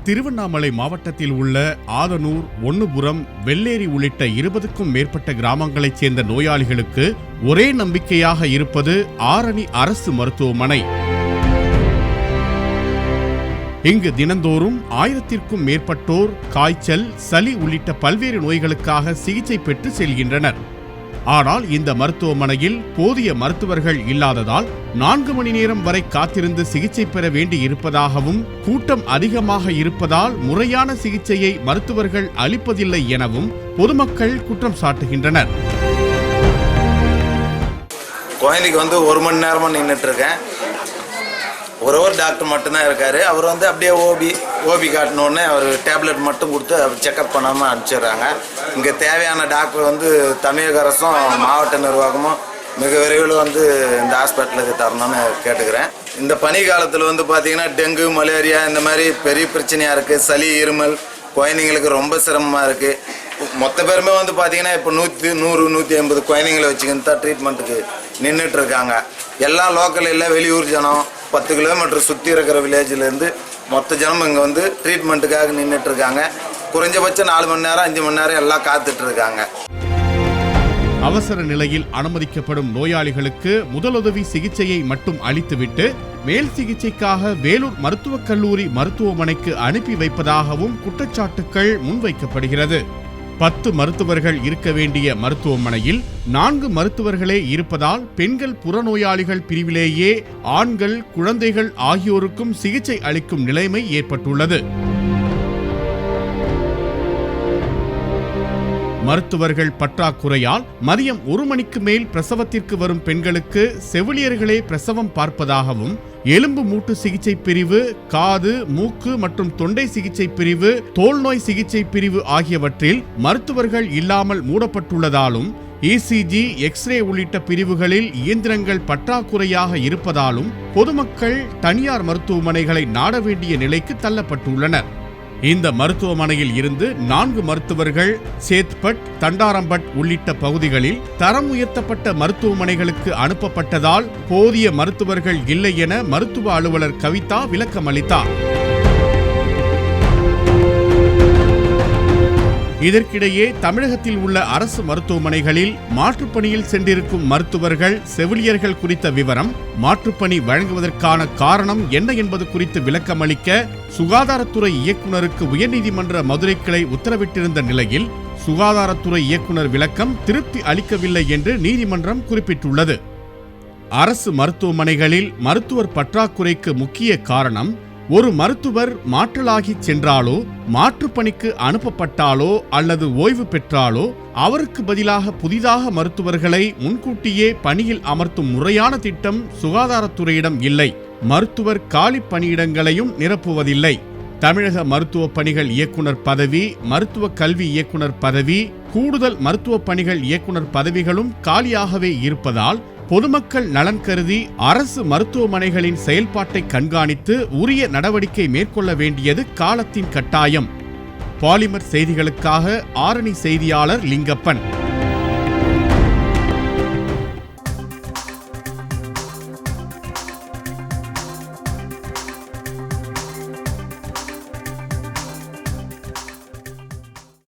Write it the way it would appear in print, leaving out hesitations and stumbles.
திருவண்ணாமலை மாவட்டத்தில் உள்ள ஆதனூர், ஒன்னுபுரம், வெள்ளேரி உள்ளிட்ட 20க்கும் மேற்பட்ட கிராமங்களைச் சேர்ந்த நோயாளிகளுக்கு ஒரே நம்பிக்கையாக இருப்பது ஆரணி அரசு மருத்துவமனை. இங்கு தினந்தோறும் 1000க்கும் மேற்பட்டோர் காய்ச்சல், சளி உள்ளிட்ட பல்வேறு நோய்களுக்காக சிகிச்சை பெற்று செல்கின்றனர். ஆனால் இந்த மருத்துவமனையில் போதிய மருத்துவர்கள் இல்லாததால் 4 மணி நேரம் வரை காத்திருந்து சிகிச்சை பெற வேண்டி இருப்பதாகவும், கூட்டம் அதிகமாக இருப்பதால் முறையான சிகிச்சையை மருத்துவர்கள் அளிப்பதில்லை எனவும் பொதுமக்கள் குற்றம் சாட்டுகின்றனர். கோயிலுக்கு 1 மணி நேரமா நின்றுட்டு இருக்கேன். ஒரு டாக்டர் மட்டும்தான் இருக்காரு. அவர் அப்படியே ஓபி காட்டினோடனே அவர் டேப்லெட் மட்டும் கொடுத்து செக்அப் பண்ணாமல் அனுப்பிச்சிடுறாங்க. இங்கே தேவையான டாக்டர் தமிழக அரசும் மாவட்ட நிர்வாகமும் மிக விரைவில் இந்த ஹாஸ்பிட்டலுக்கு தரணும்னு கேட்டுக்கிறேன். இந்த பனி காலத்தில் பார்த்தீங்கன்னா டெங்கு, மலேரியா இந்த மாதிரி பெரிய பிரச்சனையாக இருக்குது. சளி, இருமல் குழந்தைங்களுக்கு ரொம்ப சிரமமாக இருக்குது. மொத்த பேருமே பார்த்தீங்கன்னா இப்போ 100-150 குழந்தைங்களை வச்சுக்கின்னு தான் ட்ரீட்மெண்ட்டுக்கு நின்றுட்டு இருக்காங்க. எல்லாம் லோக்கல் இல்லை, வெளியூர் ஜனம் 10 கிலோமீட்டர் சுற்றி இருக்கிற வில்லேஜிலேருந்து மொத்த ஜனம் இங்கே ட்ரீட்மெண்ட்டுக்காக நின்றுட்டு இருக்காங்க. குறைஞ்சபட்சம் 4 மணி நேரம் 5 மணி நேரம் எல்லாம் காத்துட்டு இருக்காங்க. அவசர நிலையில் அனுமதிக்கப்படும் நோயாளிகளுக்கு முதலுதவி சிகிச்சையை மட்டும் அளித்துவிட்டு மேல் சிகிச்சைக்காக வேலூர் மருத்துவக் கல்லூரி மருத்துவமனைக்கு அனுப்பி வைப்பதாகவும் குற்றச்சாட்டுக்கள் முன்வைக்கப்படுகிறது. 10 மருத்துவர்கள் இருக்க வேண்டிய மருத்துவமனையில் 4 மருத்துவர்களே இருப்பதால் பெண்கள் புறநோயாளிகள் பிரிவிலேயே ஆண்கள், குழந்தைகள் ஆகியோருக்கும் சிகிச்சை அளிக்கும் நிலைமை ஏற்பட்டுள்ளது. மருத்துவர்கள் பற்றாக்குறையால் மதியம் 1 மணிக்கு மேல் பிரசவத்திற்கு வரும் பெண்களுக்கு செவிலியர்களே பிரசவம் பார்ப்பதாகவும், எலும்பு மூட்டு சிகிச்சை பிரிவு, காது, மூக்கு மற்றும் தொண்டை சிகிச்சை பிரிவு, தோல்நோய் சிகிச்சை பிரிவு ஆகியவற்றில் மருத்துவர்கள் இல்லாமல் மூடப்பட்டுள்ளதாலும், இசிஜி, எக்ஸ்ரே உள்ளிட்ட பிரிவுகளில் இயந்திரங்கள் பற்றாக்குறையாக இருப்பதாலும் பொதுமக்கள் தனியார் மருத்துவமனைகளை நாட வேண்டிய நிலைக்கு தள்ளப்பட்டுள்ளனர். இந்த மருத்துவமனையில் இருந்து 4 மருத்துவர்கள் சேத்பட், தண்டாரம்பட் உள்ளிட்ட பகுதிகளில் தரம் உயர்த்தப்பட்ட மருத்துவமனைகளுக்கு அனுப்பப்பட்டதால் போதிய மருத்துவர்கள் இல்லை என மருத்துவ அலுவலர் கவிதா விளக்கமளித்தார். இதற்கிடையே தமிழகத்தில் உள்ள அரசு மருத்துவமனைகளில் மாற்றுப்பணியில் சென்றிருக்கும் மருத்துவர்கள், செவிலியர்கள் குறித்த விவரம், மாற்றுப்பணி வழங்குவதற்கான காரணம் என்ன என்பது குறித்து விளக்கமளிக்க சுகாதாரத்துறை இயக்குநருக்கு உயர்நீதிமன்ற மதுரை கிளை உத்தரவிட்டிருந்த நிலையில் சுகாதாரத்துறை இயக்குநர் விளக்கம் திருப்தி அளிக்கவில்லை என்று நீதிமன்றம் குறிப்பிட்டுள்ளது. அரசு மருத்துவமனைகளில் மருத்துவர் பற்றாக்குறைக்கு முக்கிய காரணம், ஒரு மருத்துவர் மாற்றலாகி சென்றாலோ, மாற்றுப்பணிக்கு அனுப்பப்பட்டாலோ அல்லது ஓய்வு பெற்றாலோ அவருக்கு பதிலாக புதிதாக மருத்துவர்களை முன்கூட்டியே பணியில் அமர்த்தும் முறையான திட்டம் சுகாதாரத்துறையிடம் இல்லை. மருத்துவர் காலி பணியிடங்களையும் நிரப்புவதில்லை. தமிழக மருத்துவ பணிகள் இயக்குனர் பதவி, மருத்துவ கல்வி இயக்குனர் பதவி, கூடுதல் மருத்துவ பணிகள் இயக்குனர் பதவிகளும் காலியாகவே இருப்பதால் பொதுமக்கள் நலன் கருதி அரசு மருத்துவமனைகளின் செயல்பாட்டை கண்காணித்து உரிய நடவடிக்கை மேற்கொள்ள வேண்டியது காலத்தின் கட்டாயம். பாலிமர் செய்திகளுக்காக ஆரணி செய்தியாளர் லிங்கப்பன்.